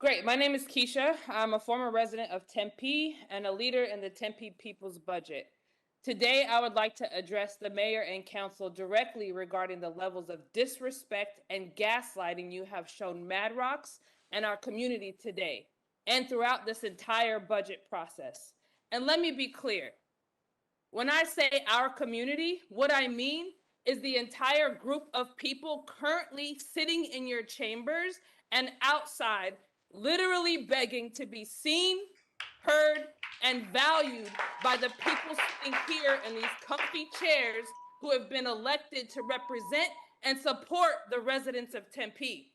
Great. My name is Keisha. I'm a former resident of Tempe and a leader in the Tempe People's Budget. Today, I would like to address the mayor and council directly regarding the levels of disrespect and gaslighting you have shown Mad Rocks and our community today and throughout this entire budget process. And let me be clear. When I say our community, what I mean is the entire group of people currently sitting in your chambers and outside, literally begging to be seen, heard, and valued by the people sitting here in these comfy chairs who have been elected to represent and support the residents of Tempe.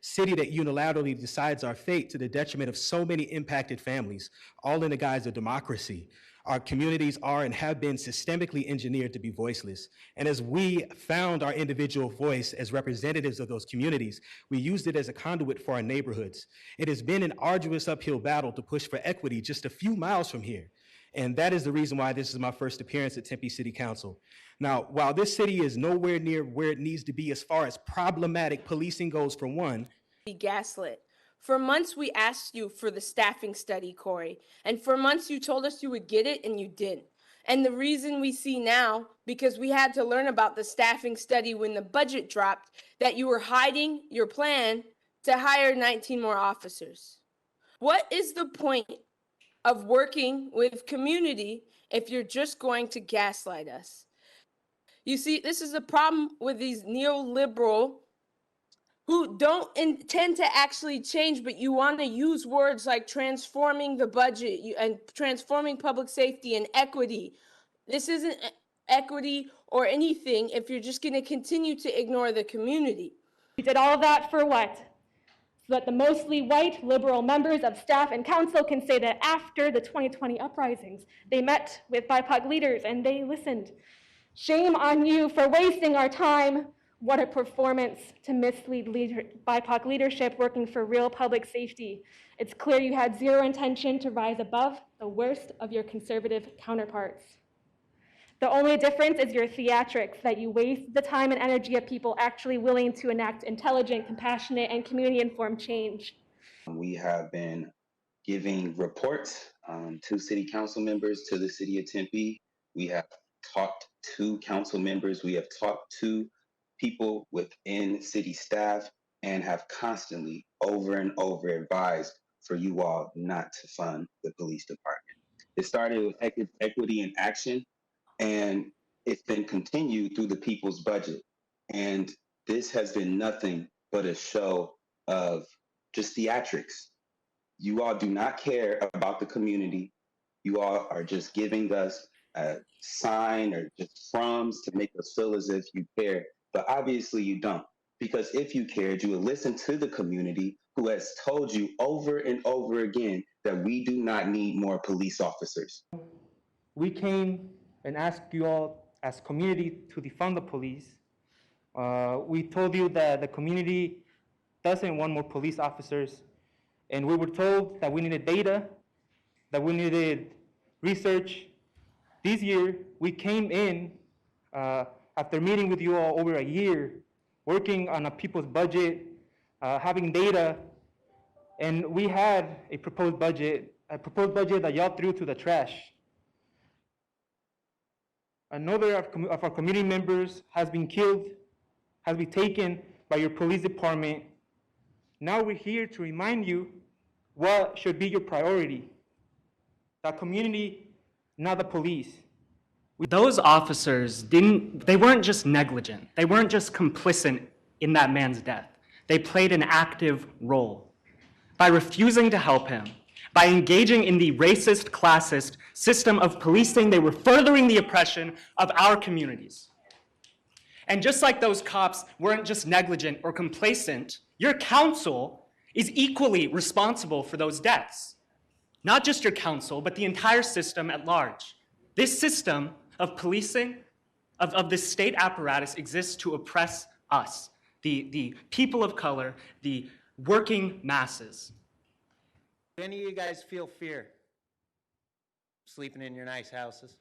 City that unilaterally decides our fate to the detriment of so many impacted families, all in the guise of democracy. Our communities are and have been systemically engineered to be voiceless. And as we found our individual voice as representatives of those communities, we used it as a conduit for our neighborhoods. It has been an arduous uphill battle to push for equity just a few miles from here. And that is the reason why this is my first appearance at Tempe City Council. Now, while this city is nowhere near where it needs to be as far as problematic policing goes for one, be gaslit. For months, we asked you for the staffing study, Corey. And for months, you told us you would get it, and you didn't. And the reason we see now, because we had to learn about the staffing study when the budget dropped, that you were hiding your plan to hire 19 more officers. What is the point of working with community if you're just going to gaslight us? You see, this is a problem with these neoliberal who don't intend to actually change, but you want to use words like transforming the budget and transforming public safety and equity. This isn't equity or anything if you're just going to continue to ignore the community. We did all of that for what? So that the mostly white liberal members of staff and council can say that after the 2020 uprisings, they met with BIPOC leaders and they listened. Shame on you for wasting our time. What a performance to mislead BIPOC leadership working for real public safety. It's clear you had zero intention to rise above the worst of your conservative counterparts. The only difference is your theatrics, that you waste the time and energy of people actually willing to enact intelligent, compassionate, and community-informed change. We have been giving reports to city council members, to the city of Tempe. We have talked to council members. We have talked to people within city staff and have constantly over and over advised for you all not to fund the police department. It started with equity in action, and it's been continued through the people's budget. And this has been nothing but a show of just theatrics. You all do not care about the community. You all are just giving us a sign or just crumbs to make us feel as if you care. But obviously you don't, because if you cared, you would listen to the community who has told you over and over again that we do not need more police officers. We came and asked you all as community to defund the police. We told you that the community doesn't want more police officers, and we were told that we needed data, that we needed research. This year, we came in after meeting with you all over a year, working on a people's budget, having data, and we had a proposed budget that y'all threw to the trash. Another of our community members has been killed, has been taken by your police department. Now we're here to remind you what should be your priority. The community, not the police. Those officers they weren't just negligent. They weren't just complicit in that man's death. They played an active role. By refusing to help him, by engaging in the racist, classist system of policing, they were furthering the oppression of our communities. And just like those cops weren't just negligent or complacent, your council is equally responsible for those deaths. Not just your council, but the entire system at large. This system of policing, of this state apparatus exists to oppress us, the people of color, the working masses. Do any of you guys feel fear sleeping in your nice houses?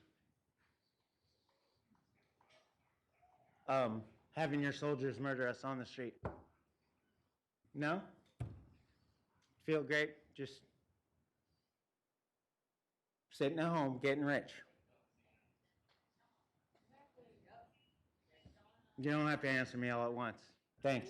Having your soldiers murder us on the street? No? Feel great just sitting at home getting rich. You don't have to answer me all at once. Thanks.